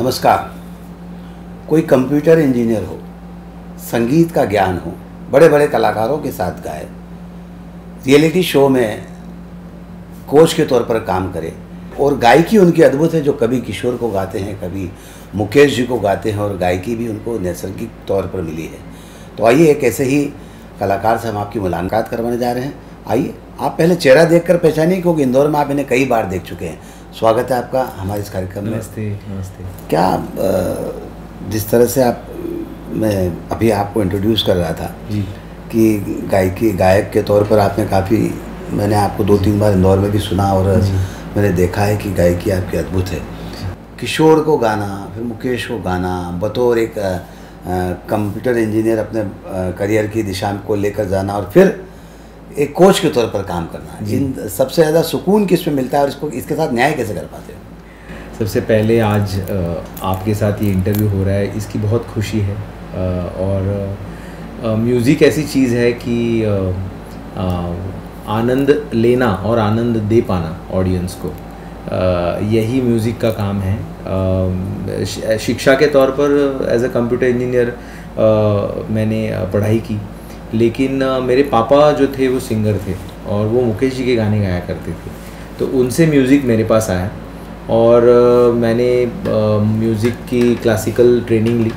नमस्कार। कोई computer engineer हो, संगीत का ज्ञान हो, बड़े बड़े कलाकारों के साथ गाए, रियलिटी शो में कोच के तौर पर काम करे और गायकी उनकी अद्भुत है, जो कभी किशोर को गाते हैं, कभी मुकेश जी को गाते हैं और गायकी भी उनको नैसर्गिक तौर पर मिली है। तो आइए एक ऐसे ही कलाकार से हम आपकी मुलाकात करवाने जा रहे हैं। आइए, आप पहले चेहरा देखकर पहचानिए, क्योंकि इंदौर में आप इन्हें कई बार देख चुके हैं। स्वागत है आपका हमारे इस कार्यक्रम में। नमस्ते। नमस्ते। क्या जिस तरह से मैं अभी आपको इंट्रोड्यूस कर रहा था जी कि गायक के तौर पर आपने काफ़ी, मैंने आपको 2-3 बार इंदौर में भी सुना और मैंने देखा है कि गायकी आपकी अद्भुत है। किशोर को गाना, फिर मुकेश को गाना, बतौर एक कंप्यूटर इंजीनियर अपने करियर की दिशा को लेकर जाना और फिर एक कोच के तौर पर काम करना, इन सबसे ज़्यादा सुकून किस में मिलता है और इसके साथ न्याय कैसे कर पाते हो? सबसे पहले आज आपके साथ ये इंटरव्यू हो रहा है, इसकी बहुत खुशी है। और म्यूज़िक ऐसी चीज़ है कि आनंद लेना और आनंद दे पाना ऑडियंस को, यही म्यूज़िक का काम है। शिक्षा के तौर पर एज अ कंप्यूटर इंजीनियर मैंने पढ़ाई की, लेकिन मेरे पापा जो थे वो सिंगर थे और वो मुकेश जी के गाने गाया करते थे, तो उनसे म्यूज़िक मेरे पास आया और मैंने म्यूज़िक की क्लासिकल ट्रेनिंग ली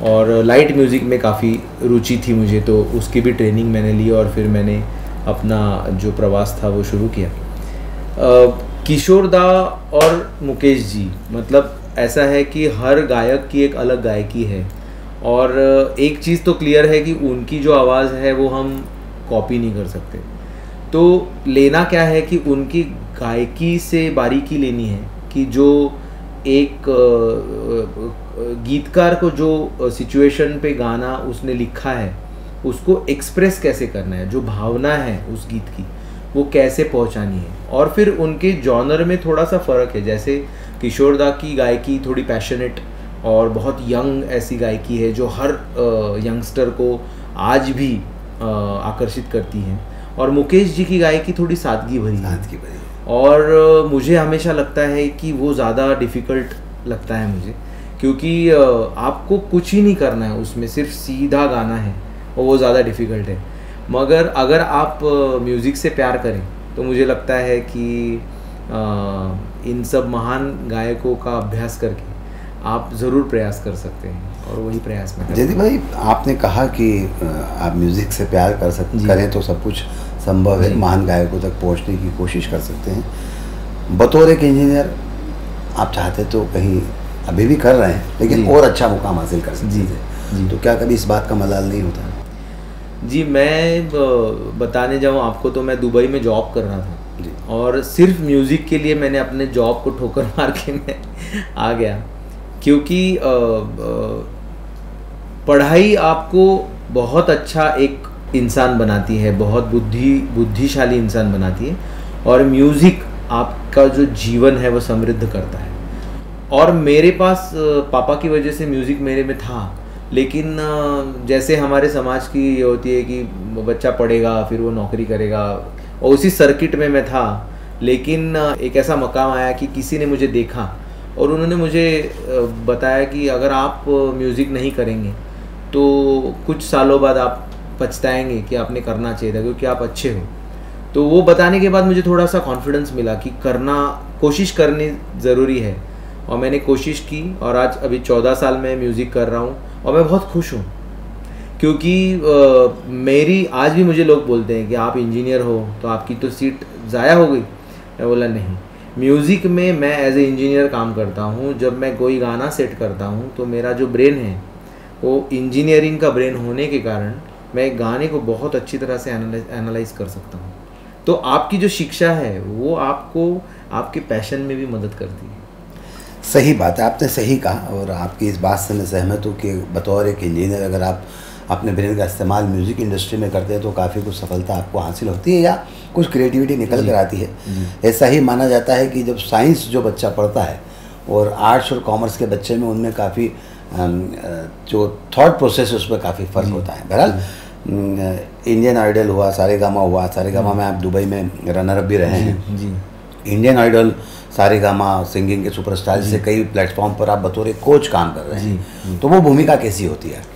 और लाइट म्यूज़िक में काफ़ी रुचि थी मुझे, तो उसकी भी ट्रेनिंग मैंने ली और फिर मैंने अपना जो प्रवास था वो शुरू किया। किशोर दा और मुकेश जी, मतलब ऐसा है कि हर गायक की एक अलग गायकी है और एक चीज़ तो क्लियर है कि उनकी जो आवाज़ है वो हम कॉपी नहीं कर सकते। तो लेना क्या है कि उनकी गायकी से बारीकी लेनी है कि जो एक गीतकार को जो सिचुएशन पे गाना उसने लिखा है उसको एक्सप्रेस कैसे करना है, जो भावना है उस गीत की वो कैसे पहुंचानी है। और फिर उनके जॉनर में थोड़ा सा फ़र्क है, जैसे किशोर दा की गायकी थोड़ी पैशनेट और बहुत यंग ऐसी गायकी है जो हर यंगस्टर को आज भी आकर्षित करती है, और मुकेश जी की गायकी थोड़ी सादगी भरी है। और मुझे हमेशा लगता है कि वो ज़्यादा डिफ़िकल्ट लगता है मुझे, क्योंकि आपको कुछ ही नहीं करना है उसमें, सिर्फ सीधा गाना है और वो ज़्यादा डिफ़िकल्ट है। मगर अगर आप म्यूज़िक से प्यार करें तो मुझे लगता है कि इन सब महान गायकों का अभ्यास करके आप ज़रूर प्रयास कर सकते हैं, और वही प्रयास में। जयदीप भाई, आपने कहा कि आप म्यूज़िक से प्यार करें तो सब कुछ संभव है, महान गायकों तक पहुंचने की कोशिश कर सकते हैं। बतौर एक इंजीनियर आप चाहते तो कहीं अभी भी कर रहे हैं, लेकिन और अच्छा मुकाम हासिल कर सकते हैं, तो क्या कभी इस बात का मलाल नहीं होता? जी, मैं बताने जाऊँ आपको तो मैं दुबई में जॉब कर रहा था और सिर्फ म्यूज़िक के लिए मैंने अपने जॉब को ठोकर मार के मैं आ गया, क्योंकि पढ़ाई आपको बहुत अच्छा एक इंसान बनाती है, बहुत बुद्धिशाली इंसान बनाती है, और म्यूज़िक आपका जो जीवन है वो समृद्ध करता है। और मेरे पास पापा की वजह से म्यूज़िक मेरे में था, लेकिन जैसे हमारे समाज की ये होती है कि बच्चा पढ़ेगा फिर वो नौकरी करेगा, और उसी सर्किट में मैं था। लेकिन एक ऐसा मकाम आया कि किसी ने मुझे देखा और उन्होंने मुझे बताया कि अगर आप म्यूज़िक नहीं करेंगे तो कुछ सालों बाद आप पछताएंगे कि आपने करना चाहिए था, क्योंकि आप अच्छे हो। तो वो बताने के बाद मुझे थोड़ा सा कॉन्फिडेंस मिला कि कोशिश करनी ज़रूरी है, और मैंने कोशिश की और आज अभी 14 साल में म्यूज़िक कर रहा हूँ और मैं बहुत खुश हूँ, क्योंकि मेरी आज भी मुझे लोग बोलते हैं कि आप इंजीनियर हो तो आपकी तो सीट ज़ाया हो गई। मैं बोला नहीं, म्यूज़िक में मैं एज ए इंजीनियर काम करता हूँ। जब मैं कोई गाना सेट करता हूँ तो मेरा जो ब्रेन है वो इंजीनियरिंग का ब्रेन होने के कारण मैं गाने को बहुत अच्छी तरह से एनालाइज कर सकता हूँ। तो आपकी जो शिक्षा है वो आपको आपके पैशन में भी मदद करती है। सही बात है, आपने सही कहा, और आपकी इस बात से मैं सहमत हूँ कि बतौर एक इंजीनियर अगर आप अपने ब्रेन का इस्तेमाल म्यूज़िक इंडस्ट्री में करते हैं तो काफ़ी कुछ सफलता आपको हासिल होती है या कुछ क्रिएटिविटी निकल कर आती है। ऐसा ही माना जाता है कि जब साइंस जो बच्चा पढ़ता है और आर्ट्स और कॉमर्स के बच्चे में उनमें काफ़ी जो थॉट प्रोसेस है उसमें काफ़ी फ़र्क होता है। बहरहाल इंडियन आइडल हुआ, सारेगामा हुआ, सारेगामा में आप दुबई में रनर अप भी रहे हैं, इंडियन आइडल, सारेगामा, सिंगिंग के सुपरस्टार से कई प्लेटफॉर्म पर आप बतौर एक कोच काम कर रहे हैं, तो वो भूमिका कैसी होती है आपकी?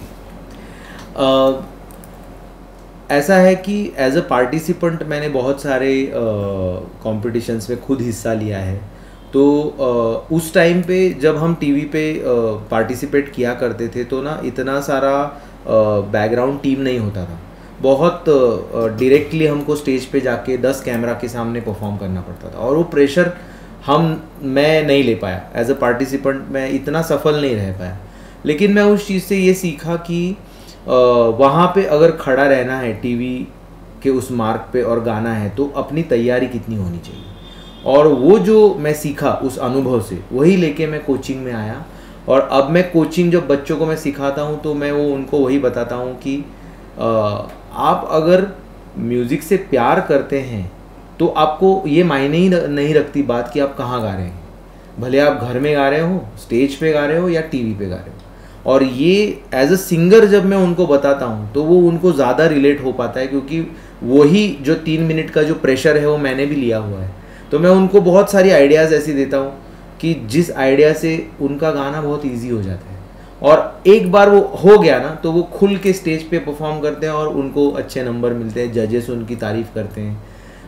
ऐसा है कि एज अ पार्टिसिपेंट मैंने बहुत सारे कॉम्पिटिशन्स में खुद हिस्सा लिया है। तो उस टाइम पे जब हम टीवी पे पार्टिसिपेट किया करते थे तो ना इतना सारा बैकग्राउंड टीम नहीं होता था। बहुत डायरेक्टली हमको स्टेज पे जाके 10 कैमरा के सामने परफॉर्म करना पड़ता था, और वो प्रेशर मैं नहीं ले पाया एज अ पार्टिसिपेंट, मैं इतना सफल नहीं रह पाया। लेकिन मैं उस चीज़ से ये सीखा कि वहाँ पे अगर खड़ा रहना है टीवी के उस मार्ग पे और गाना है तो अपनी तैयारी कितनी होनी चाहिए, और वो जो मैं सीखा उस अनुभव से वही लेके मैं कोचिंग में आया। और अब मैं कोचिंग जब बच्चों को मैं सिखाता हूँ तो मैं वो उनको वही बताता हूँ कि आप अगर म्यूज़िक से प्यार करते हैं तो आपको ये मायने ही नहीं रखती बात कि आप कहाँ गा रहे हैं, भले आप घर में गा रहे हो, स्टेज पे गा रहे हो या टीवी पे गा रहे हो। और ये एज अ सिंगर जब मैं उनको बताता हूँ तो वो उनको ज़्यादा रिलेट हो पाता है, क्योंकि वही जो 3 मिनट का जो प्रेशर है वो मैंने भी लिया हुआ है। तो मैं उनको बहुत सारी आइडियाज़ ऐसी देता हूँ कि जिस आइडिया से उनका गाना बहुत ईजी हो जाता है, और एक बार वो हो गया ना तो वो खुल के स्टेज पे परफॉर्म करते हैं और उनको अच्छे नंबर मिलते हैं, जजेस उनकी तारीफ़ करते हैं।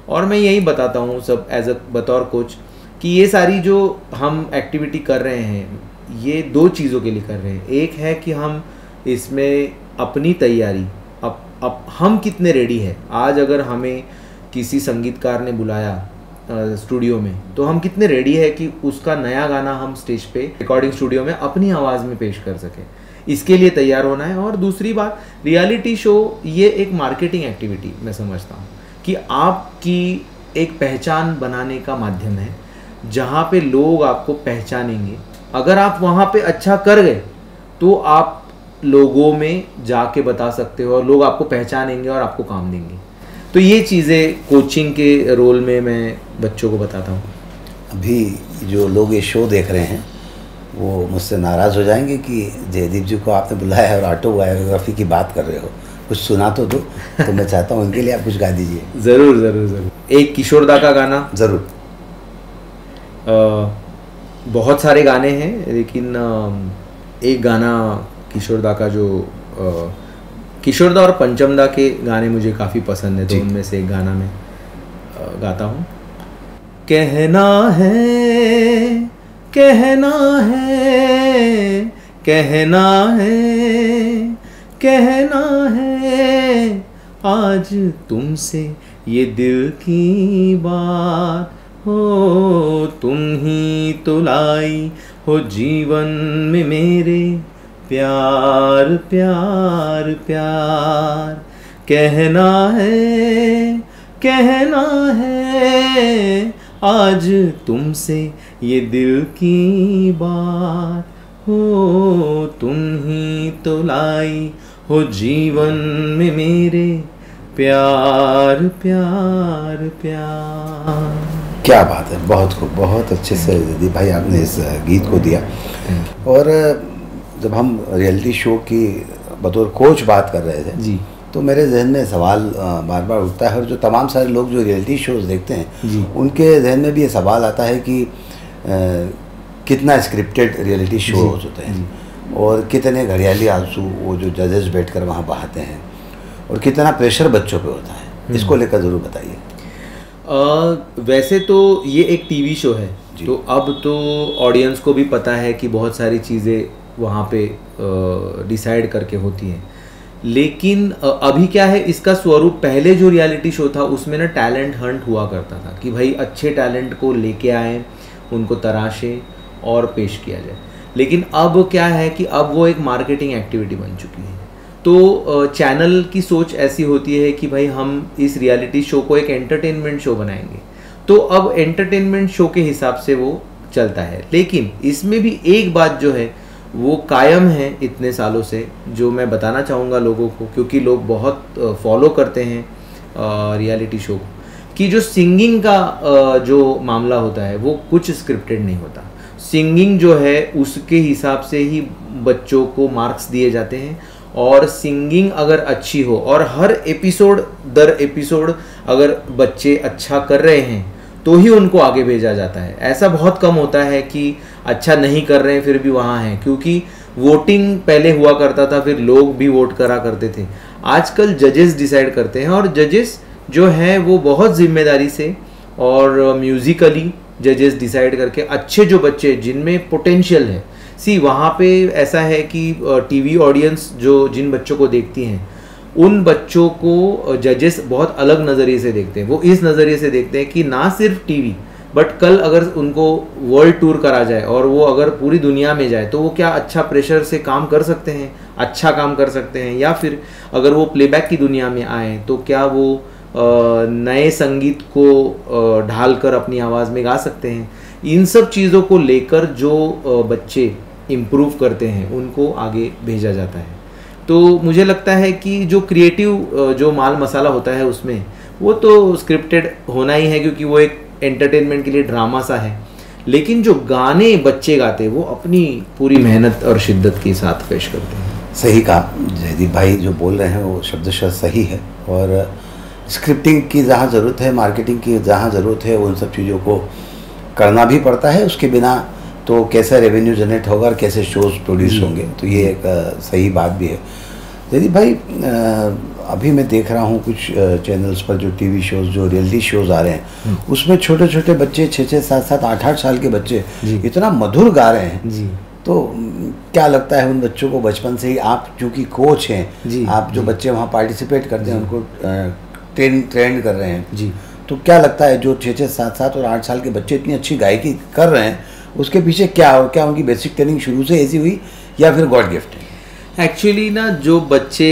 और मैं यही बताता हूँ सब एज अ बतौर कोच कि ये सारी जो हम एक्टिविटी कर रहे हैं ये 2 चीज़ों के लिए कर रहे हैं। एक है कि हम इसमें अपनी तैयारी, अब हम कितने रेडी हैं। आज अगर हमें किसी संगीतकार ने बुलाया स्टूडियो में तो हम कितने रेडी है कि उसका नया गाना हम स्टेज पे रिकॉर्डिंग स्टूडियो में अपनी आवाज़ में पेश कर सकें, इसके लिए तैयार होना है। और दूसरी बात, रियलिटी शो ये एक मार्केटिंग एक्टिविटी मैं समझता हूँ कि आपकी एक पहचान बनाने का माध्यम है, जहाँ पे लोग आपको पहचानेंगे। अगर आप वहाँ पे अच्छा कर गए तो आप लोगों में जाके बता सकते हो और लोग आपको पहचानेंगे और आपको काम देंगे। तो ये चीज़ें कोचिंग के रोल में मैं बच्चों को बताता हूँ। अभी जो लोग ये शो देख रहे हैं वो मुझसे नाराज़ हो जाएंगे कि जयदीप जी को आपने बुलाया है और ऑटोबायोग्राफी की बात कर रहे हो, कुछ सुना तो दो। तो मैं चाहता हूँ उनके लिए आप कुछ गा दीजिए। ज़रूर ज़रूर ज़रूर। एक किशोरदा का गाना। ज़रूर। बहुत सारे गाने हैं लेकिन एक गाना किशोरदा का जो किशोरदा और पंचमदा के गाने मुझे काफ़ी पसंद है, तो उनमें से एक गाना मैं गाता हूँ। कहना है कहना है कहना है कहना है आज तुमसे ये दिल की बात हो, तुम ही तो लाई हो जीवन में मेरे प्यार प्यार प्यार। कहना है आज तुमसे ये दिल की बात हो, तुम ही तो लाई हो जीवन में मेरे प्यार प्यार प्यार। क्या बात है, बहुत खूब, बहुत अच्छे से जयदीप भाई आपने इस गीत को दिया। और जब हम रियलिटी शो की बतौर कोच बात कर रहे थे जी, तो मेरे जहन में सवाल बार बार उठता है, और जो तमाम सारे लोग जो रियलिटी शोज़ देखते हैं उनके जहन में भी ये सवाल आता है कि कितना स्क्रिप्टेड रियलिटी शोज़ होते हैं और कितने घड़ियाली आंसू वो जो जजेस बैठकर वहाँ बहाते हैं और कितना प्रेशर बच्चों पे होता है। इसको लेकर ज़रूर बताइए। वैसे तो ये एक टीवी शो है, तो अब तो ऑडियंस को भी पता है कि बहुत सारी चीज़ें वहाँ पे डिसाइड करके होती हैं। लेकिन अभी क्या है, इसका स्वरूप पहले जो रियलिटी शो था उसमें ना टैलेंट हंट हुआ करता था कि भाई अच्छे टैलेंट को लेके आए, उनको तराशें और पेश किया जाए। लेकिन अब क्या है कि अब वो एक मार्केटिंग एक्टिविटी बन चुकी है। तो चैनल की सोच ऐसी होती है कि भाई हम इस रियलिटी शो को एक एंटरटेनमेंट शो बनाएंगे, तो अब एंटरटेनमेंट शो के हिसाब से वो चलता है। लेकिन इसमें भी एक बात जो है वो कायम है इतने सालों से, जो मैं बताना चाहूँगा लोगों को, क्योंकि लोग बहुत फॉलो करते हैं रियलिटी शो को, कि जो सिंगिंग का जो मामला होता है वो कुछ स्क्रिप्टेड नहीं होता। सिंगिंग जो है उसके हिसाब से ही बच्चों को मार्क्स दिए जाते हैं, और सिंगिंग अगर अच्छी हो और हर एपिसोड दर एपिसोड अगर बच्चे अच्छा कर रहे हैं तो ही उनको आगे भेजा जाता है। ऐसा बहुत कम होता है कि अच्छा नहीं कर रहे हैं फिर भी वहाँ हैं, क्योंकि वोटिंग पहले हुआ करता था, फिर लोग भी वोट करा करते थे। आजकल जजेस डिसाइड करते हैं, और जजेस जो हैं वो बहुत जिम्मेदारी से और म्यूजिकली जजेस डिसाइड करके अच्छे जो बच्चे जिनमें पोटेंशियल है, सी वहाँ पे ऐसा है कि टीवी ऑडियंस जो जिन बच्चों को देखती हैं उन बच्चों को जजेस बहुत अलग नज़रिए से देखते हैं। वो इस नज़रिए से देखते हैं कि ना सिर्फ टीवी बट कल अगर उनको वर्ल्ड टूर करा जाए और वो अगर पूरी दुनिया में जाए तो वो क्या अच्छा प्रेशर से काम कर सकते हैं, अच्छा काम कर सकते हैं, या फिर अगर वो प्लेबैक की दुनिया में आए तो क्या वो नए संगीत को ढालकर अपनी आवाज़ में गा सकते हैं। इन सब चीज़ों को लेकर जो बच्चे इम्प्रूव करते हैं उनको आगे भेजा जाता है। तो मुझे लगता है कि जो क्रिएटिव जो माल मसाला होता है उसमें वो तो स्क्रिप्टेड होना ही है, क्योंकि वो एक एंटरटेनमेंट के लिए ड्रामा सा है, लेकिन जो गाने बच्चे गाते हैं वो अपनी पूरी मेहनत और शिद्दत के साथ पेश करते हैं। सही कहा जयदीप भाई, जो बोल रहे हैं वो शब्दशः सही है। और स्क्रिप्टिंग की जहाँ ज़रूरत है, मार्केटिंग की जहाँ ज़रूरत है, उन सब चीज़ों को करना भी पड़ता है। उसके बिना तो कैसे रेवेन्यू जनरेट होगा और कैसे शोज़ प्रोड्यूस होंगे, तो ये एक सही बात भी है। जयदीप भाई, अभी मैं देख रहा हूँ कुछ चैनल्स पर जो टीवी शोज़, जो रियलिटी शोज़ आ रहे हैं, उसमें छोटे छोटे बच्चे 6-6, 7-7, 8-8 साल के बच्चे इतना मधुर गा रहे हैं जी। तो क्या लगता है उन बच्चों को बचपन से ही, आप चूँकि कोच हैं, आप जो बच्चे वहाँ पार्टिसिपेट करते हैं उनको ट्रेंड कर रहे हैं जी, तो क्या लगता है जो 6-6, 7-7 और 8 साल के बच्चे इतनी अच्छी गायकी कर रहे हैं उसके पीछे क्या उनकी बेसिक ट्रेनिंग शुरू से ऐसी हुई या फिर गॉड गिफ्ट है? एक्चुअली ना जो बच्चे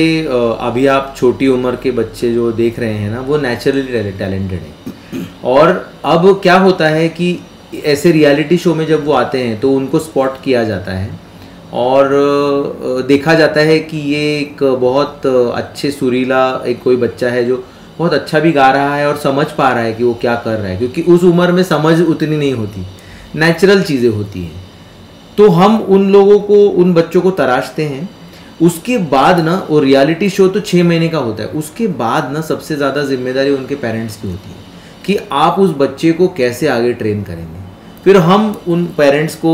अभी आप छोटी उम्र के बच्चे जो देख रहे हैं ना, वो नेचुरली टैलेंटेड हैं। और अब क्या होता है कि ऐसे रियलिटी शो में जब वो आते हैं तो उनको स्पॉट किया जाता है और देखा जाता है कि ये एक बहुत अच्छे सुरीला एक कोई बच्चा है जो बहुत अच्छा भी गा रहा है और समझ पा रहा है कि वो क्या कर रहा है, क्योंकि उस उम्र में समझ उतनी नहीं होती, नेचुरल चीज़ें होती हैं। तो हम उन लोगों को, उन बच्चों को तराशते हैं। उसके बाद ना वो रियलिटी शो तो 6 महीने का होता है, उसके बाद ना सबसे ज़्यादा जिम्मेदारी उनके पेरेंट्स की होती है कि आप उस बच्चे को कैसे आगे ट्रेन करेंगे। फिर हम उन पेरेंट्स को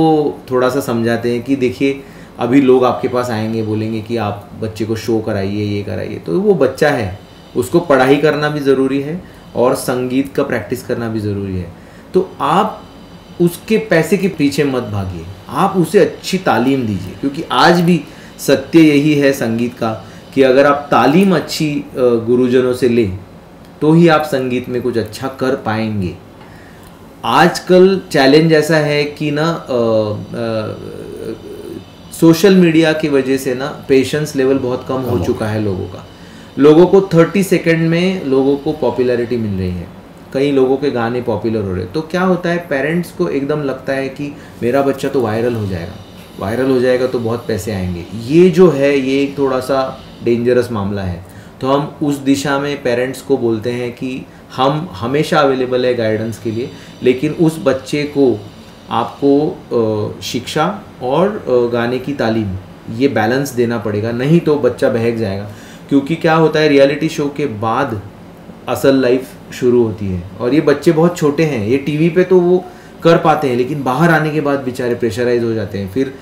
थोड़ा सा समझाते हैं कि देखिए अभी लोग आपके पास आएंगे, बोलेंगे कि आप बच्चे को शो कराइए, ये कराइए, तो वो बच्चा है, उसको पढ़ाई करना भी ज़रूरी है और संगीत का प्रैक्टिस करना भी ज़रूरी है। तो आप उसके पैसे के पीछे मत भागिए, आप उसे अच्छी तालीम दीजिए, क्योंकि आज भी सत्य यही है संगीत का कि अगर आप तालीम अच्छी गुरुजनों से लें तो ही आप संगीत में कुछ अच्छा कर पाएंगे। आजकल चैलेंज ऐसा है कि ना सोशल मीडिया की वजह से ना पेशेंस लेवल बहुत कम हो चुका है लोगों का। लोगों को 30 सेकंड में लोगों को पॉपुलैरिटी मिल रही है, कई लोगों के गाने पॉपुलर हो रहे हैं। तो क्या होता है, पेरेंट्स को एकदम लगता है कि मेरा बच्चा तो वायरल हो जाएगा तो बहुत पैसे आएंगे। ये जो है ये एक थोड़ा सा डेंजरस मामला है। तो हम उस दिशा में पेरेंट्स को बोलते हैं कि हम हमेशा अवेलेबल है गाइडेंस के लिए, लेकिन उस बच्चे को आपको शिक्षा और गाने की तालीम ये बैलेंस देना पड़ेगा, नहीं तो बच्चा बहक जाएगा। क्योंकि क्या होता है, रियलिटी शो के बाद असल लाइफ शुरू होती है और ये बच्चे बहुत छोटे हैं, ये टीवी पे तो वो कर पाते हैं, लेकिन बाहर आने के बाद बेचारे प्रेशराइज हो जाते हैं। फिर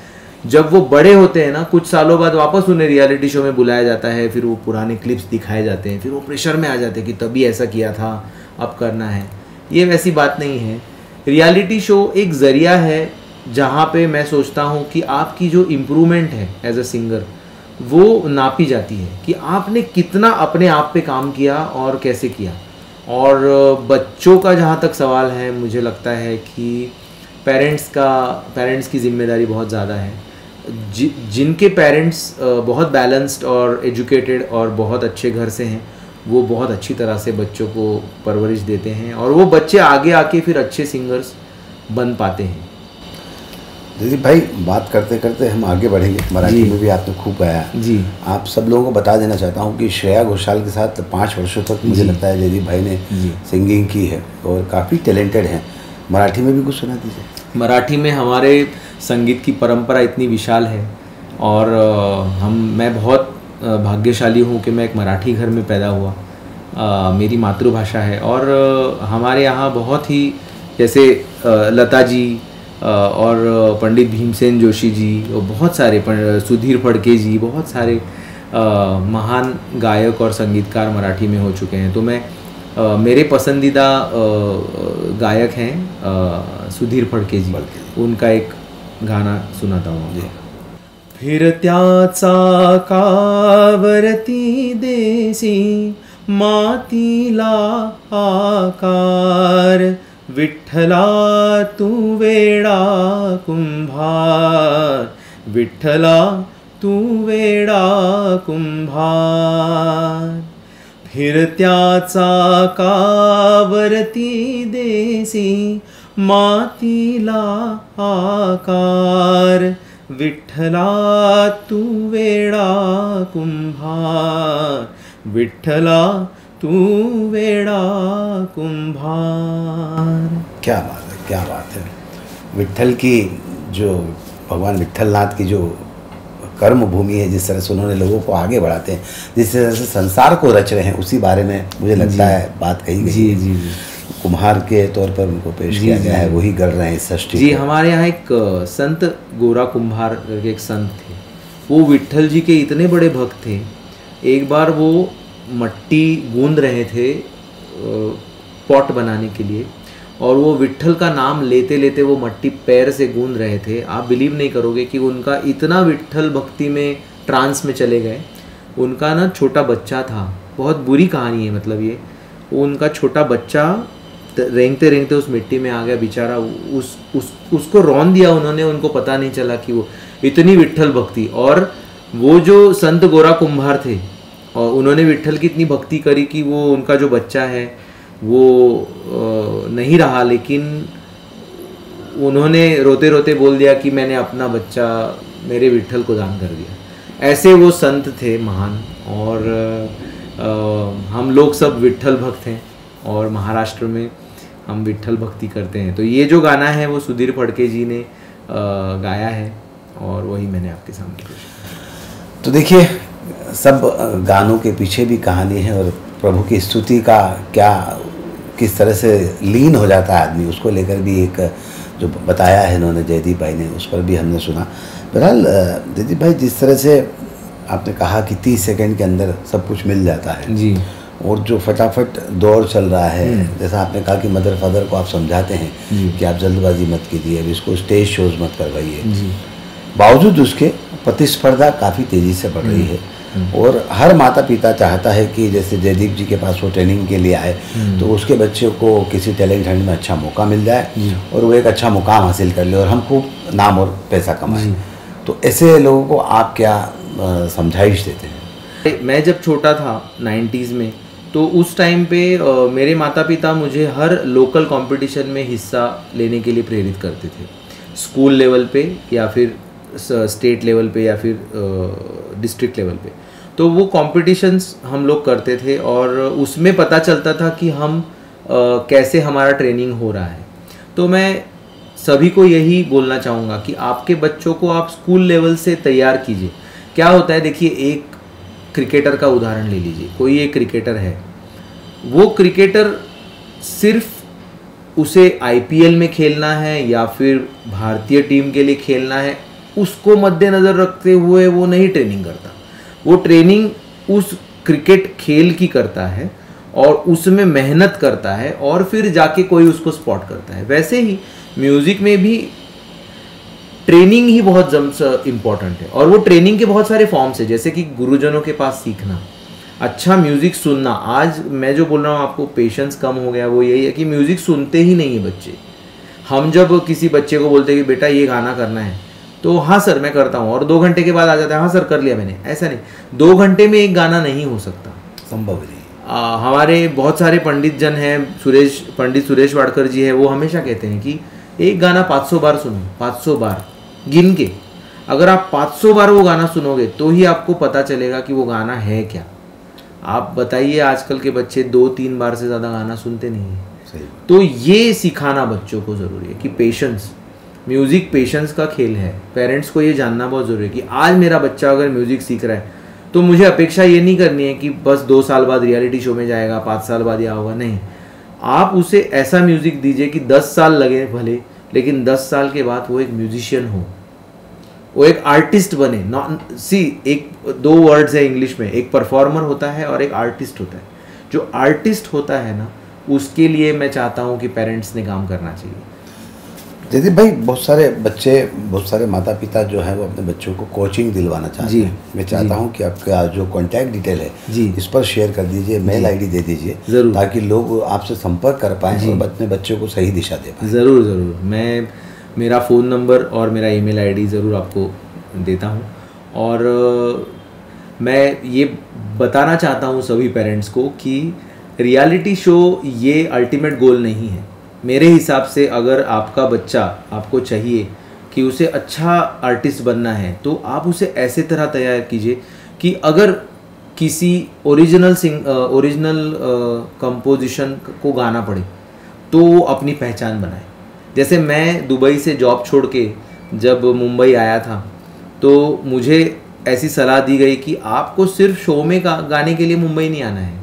जब वो बड़े होते हैं ना, कुछ सालों बाद वापस उन्हें रियलिटी शो में बुलाया जाता है, फिर वो पुराने क्लिप्स दिखाए जाते हैं, फिर वो प्रेशर में आ जाते हैं कि तभी ऐसा किया था, अब करना है। ये वैसी बात नहीं है। रियलिटी शो एक ज़रिया है जहाँ पे मैं सोचता हूँ कि आपकी जो इम्प्रूवमेंट है एज अ सिंगर वो नापी जाती है कि आपने कितना अपने आप पे काम किया और कैसे किया। और बच्चों का जहाँ तक सवाल है, मुझे लगता है कि पेरेंट्स की जिम्मेदारी बहुत ज़्यादा है। जिनके पेरेंट्स बहुत बैलेंस्ड और एजुकेटेड और बहुत अच्छे घर से हैं, वो बहुत अच्छी तरह से बच्चों को परवरिश देते हैं और वो बच्चे आगे आके फिर अच्छे सिंगर्स बन पाते हैं। दीदी भाई, बात करते करते हम आगे बढ़ेंगे। मराठी में भी आपने खूब गाया जी। आप सब लोगों को बता देना चाहता हूँ कि श्रेया घोषाल के साथ 5 वर्षों तक मुझे लगता है जयदीप भाई ने सिंगिंग की है और काफ़ी टैलेंटेड हैं। मराठी में भी कुछ सुना दीजिए। मराठी में हमारे संगीत की परंपरा इतनी विशाल है और मैं बहुत भाग्यशाली हूँ कि मैं एक मराठी घर में पैदा हुआ मेरी मातृभाषा है। और हमारे यहाँ बहुत ही जैसे लता जी और पंडित भीमसेन जोशी जी और बहुत सारे सुधीर फड़के जी, बहुत सारे महान गायक और संगीतकार मराठी में हो चुके हैं। तो मैं मेरे पसंदीदा गायक हैं सुधीर फड़के जी, उनका एक गाना सुनाता हूँ। फिरत्याचा कावरती देसी मातीला आकार, विठ्ठला तू वेडा कुंभार, विठ्ठला तू वेडा कुंभार। फिरत्याचा कावरती देसी मातीला आकार, विठ्ठला तू वेडा कुंभार, विठ्ठला तू वेडा कुंभार। क्या बात है, क्या बात है। विट्ठल की जो भगवान विट्ठलनाथ की जो कर्म भूमि है, जिस तरह से उन्होंने लोगों को आगे बढ़ाते हैं, जिस तरह से संसार को रच रहे हैं, उसी बारे में मुझे लगता है बात कही गई। जी जी जी। कुम्हार के तौर पर उनको पेश किया गया है, वही गढ़ रहे हैं इस सृष्टि जी। हमारे यहाँ एक संत गोरा कुम्हार करके एक संत थे, वो विट्ठल जी के इतने बड़े भक्त थे। एक बार वो मट्टी गूंद रहे थे पॉट बनाने के लिए, और वो विट्ठल का नाम लेते लेते वो मट्टी पैर से गूंद रहे थे। आप बिलीव नहीं करोगे कि उनका इतना विट्ठल भक्ति में ट्रांस में चले गए। उनका ना छोटा बच्चा था, बहुत बुरी कहानी है, मतलब ये उनका छोटा बच्चा रेंगते रेंगते उस मिट्टी में आ गया बेचारा। उसको रौंद दिया उन्होंने, उनको पता नहीं चला कि वो इतनी विट्ठल भक्ति। और वो जो संत गोरा कुम्हार थे, और उन्होंने विट्ठल की इतनी भक्ति करी कि वो उनका जो बच्चा है वो नहीं रहा, लेकिन उन्होंने रोते रोते बोल दिया कि मैंने अपना बच्चा मेरे विट्ठल को दान कर दिया। ऐसे वो संत थे महान। और हम लोग सब विट्ठल भक्त हैं, और महाराष्ट्र में हम विट्ठल भक्ति करते हैं। तो ये जो गाना है वो सुधीर फड़के जी ने गाया है, और वही मैंने आपके सामने पेश किया। तो देखिए, सब गानों के पीछे भी कहानी है, और प्रभु की स्तुति का क्या किस तरह से लीन हो जाता है आदमी, उसको लेकर भी एक जो बताया है इन्होंने जयदीप भाई ने, उस पर भी हमने सुना। बहरहाल जयदीप भाई, जिस तरह से आपने कहा कि 30 सेकंड के अंदर सब कुछ मिल जाता है जी, और जो फटाफट दौर चल रहा है, जैसा आपने कहा कि मदर फादर को आप समझाते हैं कि आप जल्दबाजी मत कीजिए, अब इसको स्टेज शोज मत करवाइए, बावजूद उसके प्रतिस्पर्धा काफ़ी तेज़ी से बढ़ रही है। और हर माता पिता चाहता है कि जैसे जयदीप जी के पास वो ट्रेनिंग के लिए आए तो उसके बच्चे को किसी टैलेंट हंट में अच्छा मौका मिल जाए और वो एक अच्छा मुकाम हासिल कर ले और हम खूब नाम और पैसा कमाएं। तो ऐसे लोगों को आप क्या समझाइश देते हैं? मैं जब छोटा था 90s में, तो उस टाइम पे मेरे माता पिता मुझे हर लोकल कंपटीशन में हिस्सा लेने के लिए प्रेरित करते थे, स्कूल लेवल पे या फिर स्टेट लेवल पे या फिर डिस्ट्रिक्ट लेवल पे। तो वो कॉम्पिटिशन्स हम लोग करते थे और उसमें पता चलता था कि हम कैसे हमारा ट्रेनिंग हो रहा है। तो मैं सभी को यही बोलना चाहूँगा कि आपके बच्चों को आप स्कूल लेवल से तैयार कीजिए। क्या होता है, देखिए, एक क्रिकेटर का उदाहरण ले लीजिए। कोई एक क्रिकेटर है, वो क्रिकेटर सिर्फ उसे IPL में खेलना है या फिर भारतीय टीम के लिए खेलना है, उसको मद्देनज़र रखते हुए वो नहीं ट्रेनिंग करता। वो ट्रेनिंग उस क्रिकेट खेल की करता है और उसमें मेहनत करता है और फिर जाके कोई उसको स्पॉट करता है। वैसे ही म्यूज़िक में भी ट्रेनिंग ही बहुत इम्पॉर्टेंट है और वो ट्रेनिंग के बहुत सारे फॉर्म्स है, जैसे कि गुरुजनों के पास सीखना, अच्छा म्यूज़िक सुनना। आज मैं जो बोल रहा हूँ आपको, पेशेंस कम हो गया, वो यही है कि म्यूज़िक सुनते ही नहीं है बच्चे। हम जब किसी बच्चे को बोलते हैं कि बेटा ये गाना करना है, तो हाँ सर मैं करता हूँ, और 2 घंटे के बाद आ जाता है, हाँ सर कर लिया मैंने। ऐसा नहीं, 2 घंटे में एक गाना नहीं हो सकता, संभव नहीं। हमारे बहुत सारे पंडित जन हैं, पंडित सुरेश वाडकर जी है, वो हमेशा कहते हैं कि एक गाना 500 बार सुनो, 500 बार गिन के। अगर आप 500 बार वो गाना सुनोगे तो ही आपको पता चलेगा कि वो गाना है क्या। आप बताइए, आजकल के बच्चे 2-3 बार से ज़्यादा गाना सुनते नहीं हैं। तो ये सिखाना बच्चों को ज़रूरी है कि पेशेंस, म्यूज़िक पेशेंस का खेल है। पेरेंट्स को ये जानना बहुत ज़रूरी है कि आज मेरा बच्चा अगर म्यूज़िक सीख रहा है तो मुझे अपेक्षा ये नहीं करनी है कि बस 2 साल बाद रियलिटी शो में जाएगा, 5 साल बाद या होगा, नहीं। आप उसे ऐसा म्यूज़िक दीजिए कि 10 साल लगे भले, लेकिन 10 साल के बाद वो एक म्यूजिशियन हो, वो एक आर्टिस्ट बने। एक 2 वर्ड्स है इंग्लिश में, एक परफॉर्मर होता है और एक आर्टिस्ट होता है। जो आर्टिस्ट होता है ना, उसके लिए मैं चाहता हूँ कि पेरेंट्स ने काम करना चाहिए। जयदीप भाई, बहुत सारे बच्चे, बहुत सारे माता पिता जो हैं वो अपने बच्चों को कोचिंग दिलवाना चाहते हैं। मैं चाहता हूँ कि आपका जो कॉन्टैक्ट डिटेल है इस पर शेयर कर दीजिए, मेल आईडी दे दीजिए, ताकि लोग आपसे संपर्क कर पाएँ और अपने बच्चों को सही दिशा दे पाएँ। ज़रूर। मैं मेरा फ़ोन नंबर और मेरा ईमेल आईडी ज़रूर आपको देता हूँ। और मैं ये बताना चाहता हूँ सभी पेरेंट्स को कि रियलिटी शो ये अल्टीमेट गोल नहीं है। मेरे हिसाब से अगर आपका बच्चा, आपको चाहिए कि उसे अच्छा आर्टिस्ट बनना है, तो आप उसे ऐसे तरह तैयार कीजिए कि अगर किसी ओरिजिनल कंपोजिशन को गाना पड़े तो वो अपनी पहचान बनाए। जैसे मैं दुबई से जॉब छोड़ के जब मुंबई आया था, तो मुझे ऐसी सलाह दी गई कि आपको सिर्फ शो में गाने के लिए मुंबई नहीं आना है,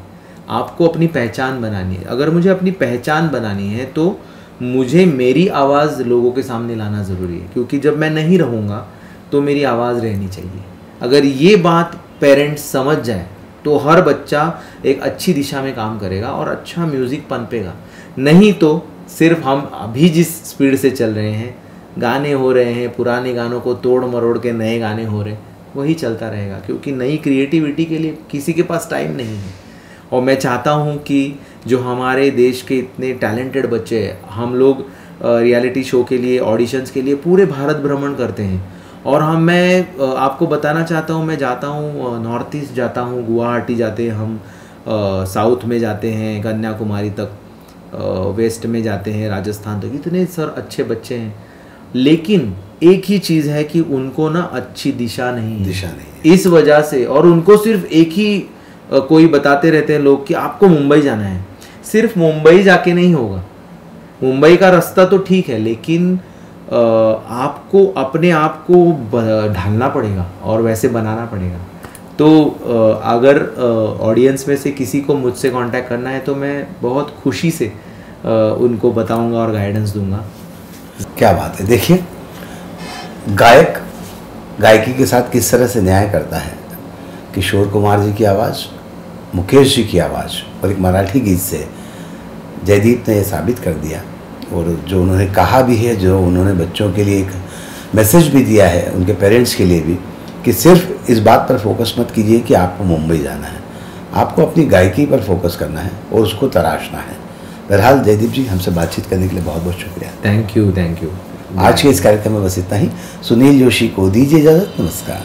आपको अपनी पहचान बनानी है। अगर मुझे अपनी पहचान बनानी है तो मुझे मेरी आवाज़ लोगों के सामने लाना ज़रूरी है, क्योंकि जब मैं नहीं रहूँगा तो मेरी आवाज़ रहनी चाहिए। अगर ये बात पेरेंट्स समझ जाए तो हर बच्चा एक अच्छी दिशा में काम करेगा और अच्छा म्यूज़िक पनपेगा। नहीं तो सिर्फ हम अभी जिस स्पीड से चल रहे हैं, गाने हो रहे हैं, पुराने गानों को तोड़ मरोड़ के नए गाने हो रहे हैं, वही चलता रहेगा, क्योंकि नई क्रिएटिविटी के लिए किसी के पास टाइम नहीं है। और मैं चाहता हूँ कि जो हमारे देश के इतने टैलेंटेड बच्चे हैं, हम लोग रियलिटी शो के लिए, ऑडिशंस के लिए पूरे भारत भ्रमण करते हैं। और मैं आपको बताना चाहता हूँ, मैं जाता हूँ नॉर्थ ईस्ट जाता हूँ, गुवाहाटी जाते हैं हम, साउथ में जाते हैं कन्याकुमारी तक, वेस्ट में जाते हैं राजस्थान तक। इतने सर अच्छे बच्चे हैं, लेकिन एक ही चीज़ है कि उनको ना अच्छी दिशा नहीं है। इस वजह से, और उनको सिर्फ एक ही कोई बताते रहते हैं लोग कि आपको मुंबई जाना है। सिर्फ मुंबई जाके नहीं होगा, मुंबई का रास्ता तो ठीक है, लेकिन आपको अपने आप को ढालना पड़ेगा और वैसे बनाना पड़ेगा। तो अगर ऑडियंस में से किसी को मुझसे कांटेक्ट करना है तो मैं बहुत खुशी से उनको बताऊंगा और गाइडेंस दूंगा। क्या बात है। देखिए, गायक गायकी के साथ किस तरह से न्याय करता है। किशोर कुमार जी की आवाज़, मुकेश जी की आवाज़ और एक मराठी गीत से जयदीप ने यह साबित कर दिया। और जो उन्होंने कहा भी है, जो उन्होंने बच्चों के लिए एक मैसेज भी दिया है, उनके पेरेंट्स के लिए भी, कि सिर्फ इस बात पर फोकस मत कीजिए कि आपको मुंबई जाना है, आपको अपनी गायकी पर फोकस करना है और उसको तराशना है। बहरहाल जयदीप जी, हमसे बातचीत करने के लिए बहुत बहुत शुक्रिया। Thank you. आज के इस कार्यक्रम में बस इतना ही। सुनील जोशी को दीजिए इजाज़त। नमस्कार।